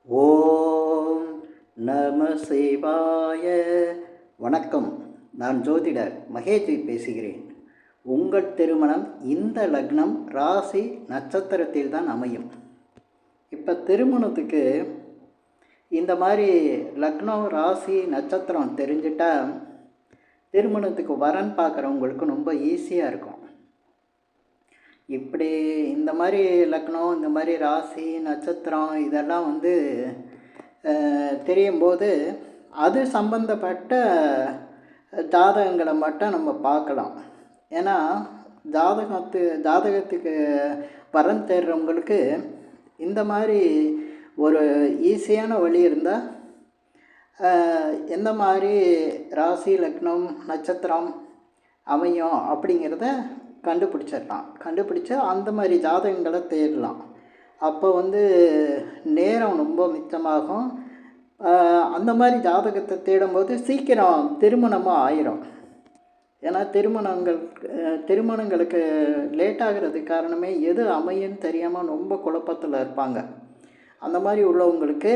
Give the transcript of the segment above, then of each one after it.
ஓம் நம சிவாய. வணக்கம். நான் ஜோதிடர் மகேஜி பேசுகிறேன். உங்கள் திருமணம் இந்த லக்னம் ராசி நட்சத்திரத்தில் தான் அமையும். இப்போ திருமணத்துக்கு இந்த மாதிரி லக்னம் ராசி நட்சத்திரம் தெரிஞ்சிட்டா திருமணத்துக்கு வரன் பார்க்குறவங்களுக்கு ரொம்ப ஈஸியாக இருக்கும். இப்படி இந்த மாதிரி லக்னம், இந்த மாதிரி ராசி நட்சத்திரம் இதெல்லாம் தெரியும்போது அது சம்பந்தப்பட்ட ஜாதகங்களை மட்டும் நம்ம பார்க்கலாம். ஏன்னா ஜாதகத்துக்கு வரன் தேடுறவங்களுக்கு இந்த மாதிரி ஒரு ஈஸியான வழி இருந்தால் எந்த மாதிரி ராசி லக்னம் நட்சத்திரம் அமையும் அப்படிங்கிறத கண்டுபிடிச்சு அந்த மாதிரி ஜாதகங்களை தேடலாம். அப்போ நேரம் ரொம்ப மிச்சமாகும். அந்த மாதிரி ஜாதகத்தை தேடும்போது சீக்கிரம் திருமணமும் ஆயிரும். ஏன்னா திருமணங்களுக்கு லேட் ஆகிறதுக்கு காரணமே எது அமையுன்னு தெரியாமல் ரொம்ப குழப்பத்தில் இருப்பாங்க. அந்த மாதிரி உள்ளவங்களுக்கு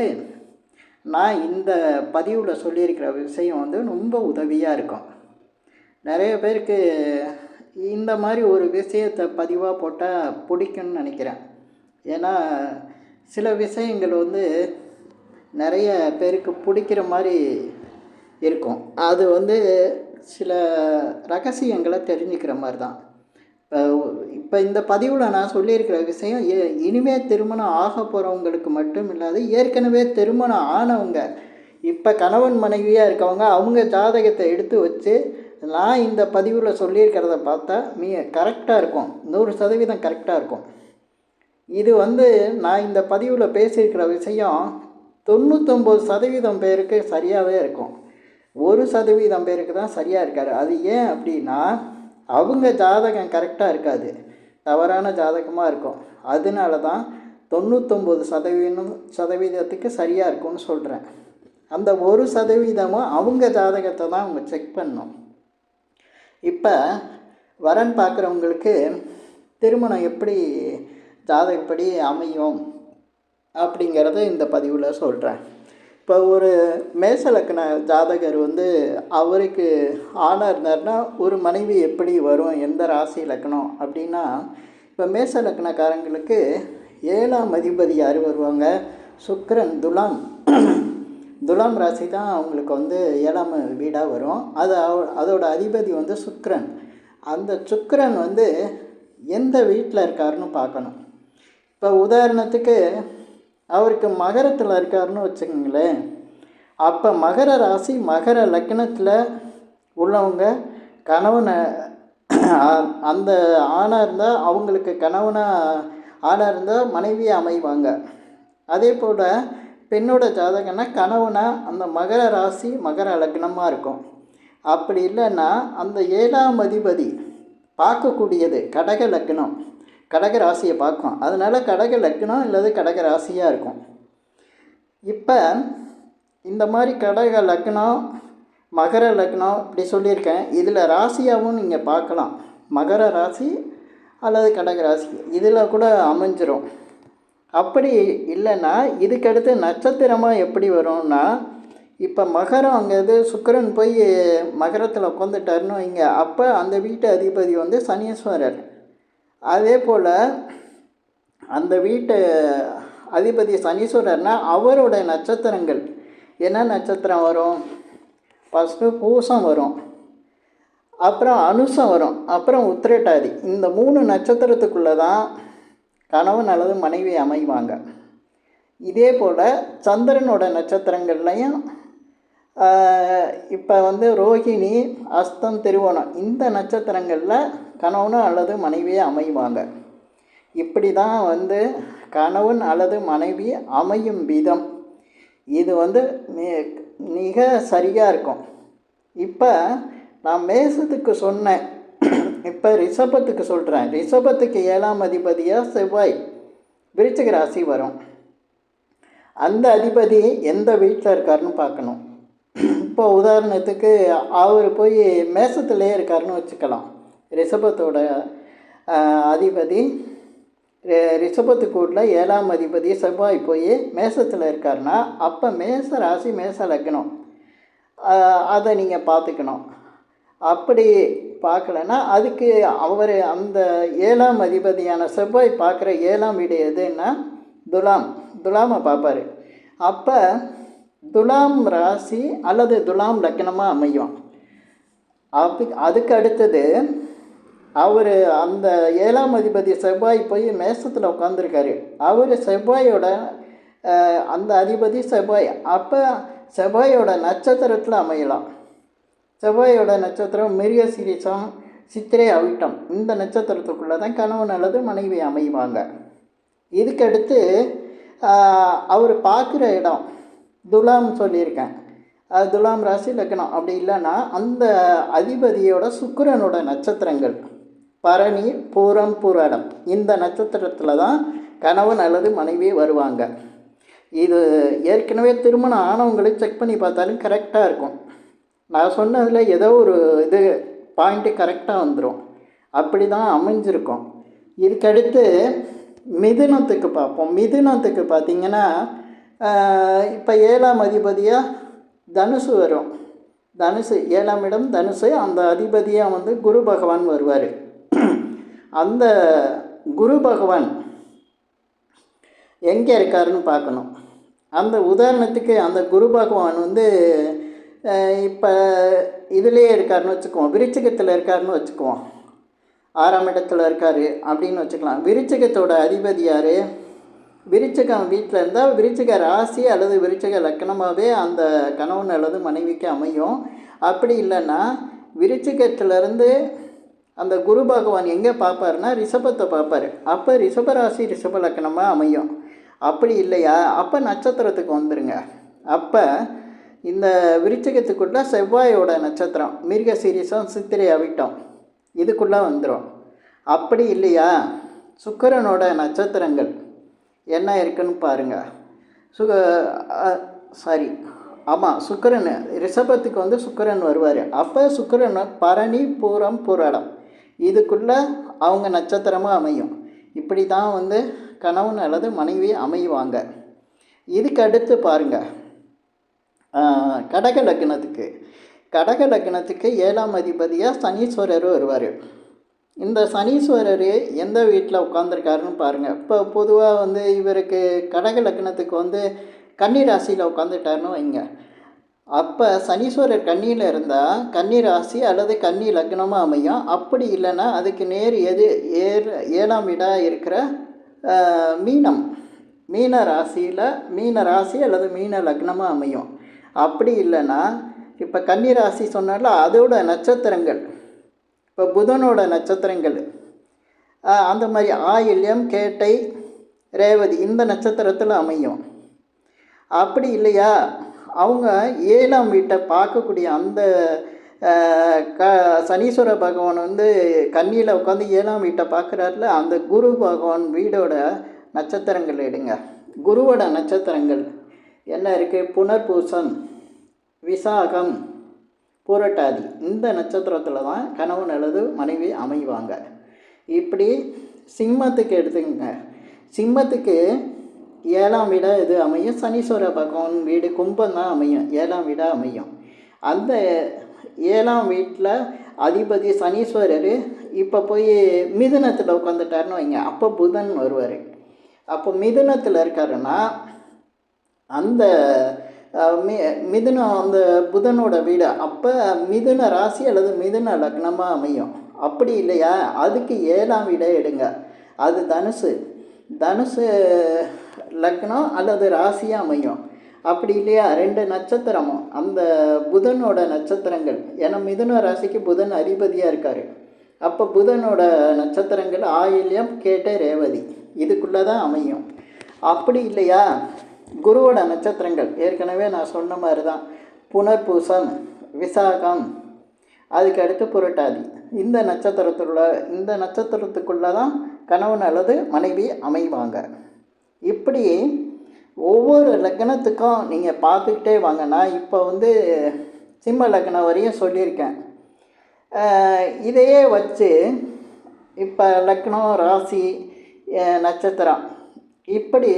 நான் இந்த பதிவில் சொல்லியிருக்கிற விஷயம் ரொம்ப உதவியாக இருக்கும். நிறைய பேருக்கு இந்த மாதிரி ஒரு விஷயத்தை பதிவாக போட்டால் பிடிக்கும்னு நினைக்கிறேன். ஏன்னா சில விஷயங்கள் நிறைய பேருக்கு பிடிக்கிற மாதிரி இருக்கும். அது சில ரகசியங்களை தெரிஞ்சுக்கிற மாதிரி தான். இப்போ இந்த பதிவில் நான் சொல்லியிருக்கிற விஷயம் இனிமேல் திருமணம் ஆக போகிறவங்களுக்கு மட்டும் இல்லாது ஏற்கனவே திருமணம் ஆனவங்க, இப்போ கணவன் மனைவியாக இருக்கவங்க, அவங்க ஜாதகத்தை எடுத்து வச்சு நான் இந்த பதிவில் சொல்லியிருக்கிறத பார்த்தா கரெக்டாக இருக்கும். 100% கரெக்டாக இருக்கும். இது நான் இந்த பதிவில் பேசியிருக்கிற விஷயம் 99% பேருக்கு சரியாகவே இருக்கும். 1% பேருக்கு தான் சரியாக இருக்காது. அது ஏன் அப்படின்னா அவங்க ஜாதகம் கரெக்டாக இருக்காது, தவறான ஜாதகமாக இருக்கும். அதனால தான் 99% சரியாக இருக்கும்னு சொல்கிறேன். அந்த 1% அவங்க ஜாதகத்தை தான் அவங்க செக் பண்ணணும். இப்போ வரன் பார்க்குறவங்களுக்கு திருமணம் எப்படி ஜாதகப்படி அமையும் அப்படிங்கிறத இந்த பதிவில் சொல்கிறேன். இப்போ ஒரு மேசலக்கண ஜாதகர் அவருக்கு ஆணாக இருந்தார்னா ஒரு மனைவி எப்படி வரும், எந்த ராசி லக்கணம் அப்படின்னா, இப்போ மேசலக்கணக்காரங்களுக்கு 7ஆம் அதிபதி யார் வருவாங்க? சுக்கிரன். துலாம் ராசி தான் அவங்களுக்கு 7ஆம் வீடாக வரும். அதோட அதிபதி சுக்கிரன். அந்த சுக்கிரன் எந்த வீட்டில் இருக்காருன்னு பார்க்கணும். இப்போ உதாரணத்துக்கு அவருக்கு மகரத்தில் இருக்காருன்னு வச்சுக்கோங்களேன். அப்போ மகர ராசி மகர லக்னத்தில் உள்ளவங்க கணவனை அந்த ஆணாக இருந்தால் அவங்களுக்கு ஆணாக இருந்தால் மனைவியை அமைவாங்க. அதே போல் பெண்ணோட ஜாதகம்னா கணவனா அந்த மகர ராசி மகர லக்னமாக இருக்கும். அப்படி இல்லைன்னா அந்த 7ஆம் அதிபதி பார்க்கக்கூடியது கடக லக்னம், கடக ராசியை பார்க்கும். அதனால் கடக லக்னம் அல்லது கடக ராசியாக இருக்கும். இப்போ இந்த மாதிரி கடக லக்னம் மகர லக்னம் இப்படி சொல்லியிருக்கேன். இதில் ராசியாகவும் நீங்கள் பார்க்கலாம். மகர ராசி அல்லது கடக ராசி இதில் கூட அமைஞ்சிரும். அப்படி இல்லைன்னா இதுக்கடுத்து நட்சத்திரமாக எப்படி வரும்னா, இப்போ மகரம் அங்கே சுக்கிரன் போய் மகரத்தில் உட்காந்துட்டாருன்னு வைங்க. அப்போ அந்த வீட்டு அதிபதி சனீஸ்வரர். அதே போல் அந்த வீட்டு அதிபதி சனீஸ்வரர்னால் அவரோட நட்சத்திரங்கள் என்ன நட்சத்திரம் வரும்? ஃபஸ்ட்டு பூசம் வரும், அப்புறம் அனுசம் வரும், அப்புறம் உத்திரட்டாதி. இந்த 3 நட்சத்திரத்துக்குள்ளே தான் கணவன் அல்லது மனைவி அமைவாங்க. இதே போல் சந்திரனோட நட்சத்திரங்கள்லையும் இப்போ ரோகிணி அஸ்தம் திருவோணம் இந்த நட்சத்திரங்களில் கணவன் அல்லது மனைவியை அமைவாங்க. இப்படி தான் கணவன் அல்லது மனைவி அமையும் விதம் இது மிக சரியாக இருக்கும். இப்போ நான் மேசத்துக்கு சொன்னேன், இப்போ ரிஷபத்துக்கு சொல்கிறேன். ரிஷபத்துக்கு 7ஆம் அதிபதியாக செவ்வாய் விருச்சிக ராசி வரும். அந்த அதிபதி எந்த வீட்டில் இருக்காருன்னு பார்க்கணும். இப்போ உதாரணத்துக்கு அவர் போய் மேசத்துலேயே இருக்காருன்னு வச்சுக்கலாம். ரிஷபத்தோட அதிபதி ரிஷபத்துக்கூரில் 7ஆம் அதிபதி செவ்வாய் போய் மேசத்தில் இருக்காருன்னா அப்போ மேச ராசி மேச லக்னம், அதை நீங்கள் பார்த்துக்கணும். அப்படி பார்க்கலன்னா அதுக்கு அவர் அந்த 7ஆம் அதிபதியான செவ்வாய் பார்க்குற 7ஆம் வீடு எதுன்னா துலாமை பார்ப்பார். அப்போ துலாம் ராசி அல்லது துலாம் லக்னமாக அமையும். அதுக்கு அடுத்தது அவர் அந்த 7ஆம் அதிபதி செவ்வாய் போய் மேசத்தில் உட்காந்துருக்காரு. அவர் செவ்வாயோட அந்த அதிபதி செவ்வாய், அப்போ செவ்வாயோட நட்சத்திரத்தில் அமையலாம். செவ்வாயோட நட்சத்திரம் மிருகசீரிஷம், சித்திரை, அவிட்டம், இந்த நட்சத்திரத்துக்குள்ளே தான் கணவன் அல்லது மனைவி அமைவாங்க. இதுக்கடுத்து அவர் பார்க்குற இடம் துலாம் சொல்லியிருக்கேன், அது துலாம் ராசி லக்னம். அப்படி இல்லைன்னா அந்த அதிபதியோட சுக்கிரனோட நட்சத்திரங்கள் பரணி, பூரம், பூராடம், இந்த நட்சத்திரத்தில் தான் கணவன் அல்லது மனைவி வருவாங்க. இது ஏற்கனவே திருமணம் ஆனவங்களுக்கு செக் பண்ணி பார்த்தாலும் கரெக்டாக இருக்கும். நான் சொன்னதில் ஏதோ ஒரு இது பாயிண்ட்டு கரெக்டாக வந்துடும். அப்படி தான் அமைஞ்சிருக்கும். இதுக்கடுத்து மிதுனத்துக்கு பார்ப்போம். மிதுனத்துக்கு பார்த்திங்கன்னா இப்போ 7ஆம் அதிபதியாக தனுசு வரும். தனுசு 7ஆம் இடம் தனுசு, அந்த அதிபதியாக வந்து குரு பகவான் வருவார். அந்த குரு பகவான் எங்கே இருக்காருன்னு பார்க்கணும். அந்த உதாரணத்துக்கு அந்த குரு பகவான் வந்து இப்போ இதிலே இருக்காருன்னு வச்சுக்குவோம், விருச்சிகத்தில் இருக்காருன்னு வச்சுக்குவோம், 6ஆம் இடத்துல இருக்கார் அப்படின்னு வச்சுக்கலாம். விருச்சிகத்தோட அதிபதி யார்? விருச்சிகம் வீட்டில் இருந்தால் விருச்சிக ராசி அல்லது விருச்சிக லக்னமாகவே அந்த கணவன் அல்லது மனைவிக்கு அமையும். அப்படி இல்லைன்னா விருச்சிகத்திலேருந்து அந்த குரு பகவான் எங்கே பார்ப்பாருன்னா ரிஷபத்தை பார்ப்பார். அப்போ ரிஷபராசி ரிஷப லக்னமாக அமையும். அப்படி இல்லையா, அப்போ நட்சத்திரத்துக்கு வந்துடுங்க. அப்போ இந்த விருச்சிகத்துக்குள்ளே செவ்வாயோட நட்சத்திரம் மிருகசீரிஷம், சித்திரை, அவிட்டம், இதுக்குள்ளே வந்துடும். அப்படி இல்லையா, சுக்கிரனோட நட்சத்திரங்கள் என்ன இருக்குன்னு பாருங்கள். சுக்கிரன் ரிஷபத்துக்கு வந்து சுக்கிரன் வருவார். அப்போ சுக்கிரன் பரணி, பூரம், பூராடம், இதுக்குள்ளே அவங்க நட்சத்திரமாக அமையும். இப்படி தான் வந்து கணவன் அல்லது மனைவி அமைவாங்க. இதுக்கு அடுத்து பாருங்கள், கடக லக்னத்துக்கு 7ஆம் அதிபதியாக சனீஸ்வரர் வருவார். இந்த சனீஸ்வரர் எந்த வீட்டில் உட்காந்துருக்காருன்னு பாருங்கள். இப்போ பொதுவாக வந்து இவருக்கு கடக லக்னத்துக்கு வந்து கன்னி ராசியில் உட்காந்துட்டாருன்னு வைங்க. அப்போ சனீஸ்வரர் கன்னியில் இருந்தால் கன்னி ராசி அல்லது கன்னி லக்னமாக அமையும். அப்படி இல்லைன்னா அதுக்கு நேர் 7ஆம் வீடாக இருக்கிற மீன ராசி அல்லது மீன லக்னமாக அமையும். அப்படி இல்லைன்னா இப்போ கன்னி ராசி சொன்னால அதோட நட்சத்திரங்கள், இப்போ புதனோட நட்சத்திரங்கள் அந்த மாதிரி ஆயில்யம், கேட்டை, ரேவதி, இந்த நட்சத்திரத்தில் அமையும். அப்படி இல்லையா, அவங்க 7ஆம் வீட்டை பார்க்கக்கூடிய அந்த சனீஸ்வர பகவான் வந்து கன்னியில் உட்காந்து 7ஆம் வீட்டை பார்க்குறாருல, அந்த குரு பகவான் வீடோட நட்சத்திரங்கள் எடுங்க. குருவோட நட்சத்திரங்கள் என்ன இருக்குது? புனர்பூசம், விசாகம், புரட்டாதி, இந்த நட்சத்திரத்தில் தான் கணவன் அல்லது மனைவி அமைவாங்க. இப்படி சிம்மத்துக்கு எடுத்துக்கங்க. சிம்மத்துக்கு 7ஆம் வீடாக இது அமையும். சனீஸ்வர பகவான் வீடு கும்பம் தான் அமையும், 7ஆம் வீடாக அமையும். அந்த 7ஆம் வீட்டில் அதிபதி சனீஸ்வரர் இப்போ போய் மிதுனத்தில் உட்காந்துட்டாருன்னு வைங்க. அப்போ புதன் வருவார். அப்போ மிதுனத்தில் இருக்காருன்னா அந்த மிதுனம் அந்த புதனோட வீடு, அப்போ மிதுன ராசி அல்லது மிதுன லக்னமாக அமையும். அப்படி இல்லையா, அதுக்கு 7ஆம் வீடை எடுங்க. அது தனுசு லக்னம் அல்லது ராசியாக அமையும். அப்படி இல்லையா, 2 நட்சத்திரமும் அந்த புதனோட நட்சத்திரங்கள், ஏன்னா மிதுன ராசிக்கு புதன் அதிபதியாக இருக்கார். அப்போ புதனோட நட்சத்திரங்கள் ஆயில்யம், கேட்டை, ரேவதி, இதுக்குள்ளே தான் அமையும். அப்படி இல்லையா, குருவோட நட்சத்திரங்கள் ஏற்கனவே நான் சொன்ன மாதிரி தான், புனர்பூசம், விசாகம், அதுக்கு அடுத்து புரட்டாதி, இந்த நட்சத்திரத்துக்குள்ளே தான் கணவன் அல்லது மனைவி அமைவாங்க. இப்படி ஒவ்வொரு லக்னத்துக்கும் நீங்கள் பார்த்துக்கிட்டே வாங்க. நான் இப்போ வந்து சிம்ம லக்னம் வரையும் சொல்லியிருக்கேன். இதையே வச்சு இப்போ லக்னம், ராசி, நட்சத்திரம் இப்படி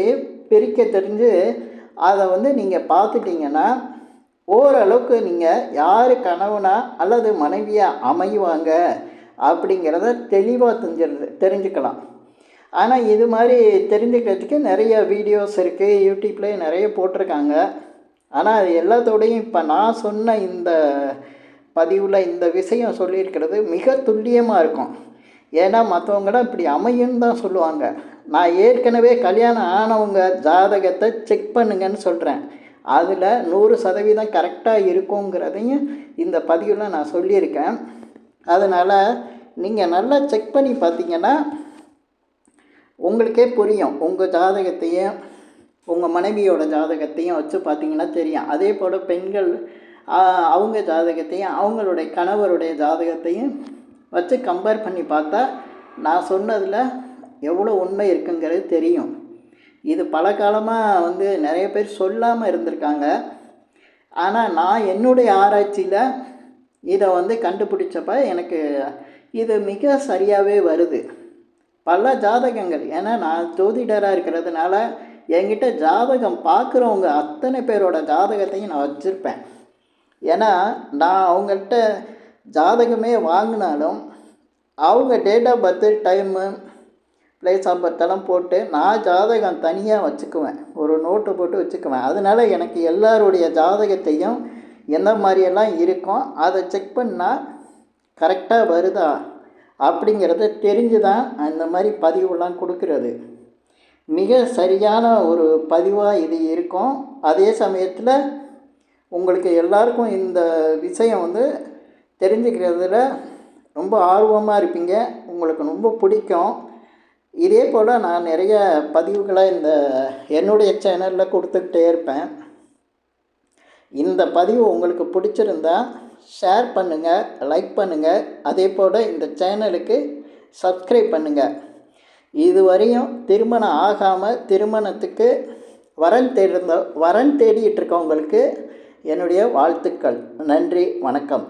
பிரிக்க தெரிஞ்சு அதை வந்து நீங்கள் பார்த்துட்டிங்கன்னா ஓரளவுக்கு நீங்கள் யார் கணவனா அல்லது மனைவியாக அமைவாங்க அப்படிங்கிறத தெளிவாக தெரிஞ்சுக்கலாம். ஆனால் இது மாதிரி தெரிஞ்சுக்கிறதுக்கு நிறைய வீடியோஸ் இருக்குது, யூடியூப்லேயே நிறைய போட்டிருக்காங்க. ஆனால் அது எல்லாத்தோடையும் இப்போ நான் சொன்ன இந்த பதிவில் இந்த விஷயம் சொல்லியிருக்கிறது மிக துல்லியமாக இருக்கும். ஏன்னா மற்றவங்களாம் இப்படி அமையுன்னு தான் சொல்லுவாங்க. நான் ஏற்கனவே கல்யாணம் ஆனவங்க ஜாதகத்தை செக் பண்ணுங்கன்னு சொல்கிறேன். அதில் 100% கரெக்டாக இருக்குங்கிறதையும் இந்த பதிவில் நான் சொல்லியிருக்கேன். அதனால் நீங்கள் நல்லா செக் பண்ணி பார்த்தீங்கன்னா உங்களுக்கே புரியும். உங்கள் ஜாதகத்தையும் உங்கள் மனைவியோட ஜாதகத்தையும் வச்சு பார்த்தீங்கன்னா தெரியும். அதே போல் பெண்கள் அவங்க ஜாதகத்தையும் அவங்களுடைய கணவருடைய ஜாதகத்தையும் வச்சு கம்பேர் பண்ணி பார்த்தா நான் சொன்னதில் எவ்வளோ உண்மை இருக்குங்கிறது தெரியும். இது பல காலமாக வந்து நிறைய பேர் சொல்லாமல் இருந்திருக்காங்க. ஆனால் நான் என்னுடைய ஆராய்ச்சியில் இதை வந்து கண்டுபிடிச்சப்ப எனக்கு இது மிக சரியாகவே வருது. பல ஜாதகங்கள், ஏன்னா நான் ஜோதிடராக இருக்கிறதுனால என்கிட்ட ஜாதகம் பார்க்குறவங்க அத்தனை பேரோட ஜாதகத்தையும் நான் வச்சுருப்பேன். ஏன்னா நான் அவங்கள்ட்ட ஜாதகமே வாங்கினாலும் அவங்க date of birth, time, place of பர்த்தெல்லாம் போட்டு நான் ஜாதகம் தனியாக வச்சுக்குவேன், ஒரு நோட்டு போட்டு வச்சுக்குவேன். அதனால் எனக்கு எல்லாருடைய ஜாதகத்தையும் எந்த மாதிரியெல்லாம் இருக்கும் அதை செக் பண்ணால் கரெக்டாக வருதா அப்படிங்கிறத தெரிஞ்சு தான் அந்த மாதிரி பதிவுலாம் கொடுக்குறது. மிக சரியான ஒரு பதிவாக இது இருக்கும். அதே சமயத்தில் உங்களுக்கு எல்லாருக்கும் இந்த விஷயம் வந்து தெரிஞ்சுக்கிறதுல ரொம்ப ஆர்வமாக இருப்பீங்க, உங்களுக்கு ரொம்ப பிடிக்கும். இதே போல் நான் நிறைய பதிவுகளை என்னுடைய சேனலில் கொடுத்துக்கிட்டே இருப்பேன். இந்த பதிவு உங்களுக்கு பிடிச்சிருந்தா ஷேர் பண்ணுங்கள், லைக் பண்ணுங்கள். அதே போல் இந்த சேனலுக்கு சப்ஸ்கிரைப் பண்ணுங்கள். இதுவரையும் திருமணம் ஆகாமல் திருமணத்துக்கு வரன் தேடிட்டு இருக்கவங்களுக்கு என்னுடைய வாழ்த்துக்கள். நன்றி, வணக்கம்.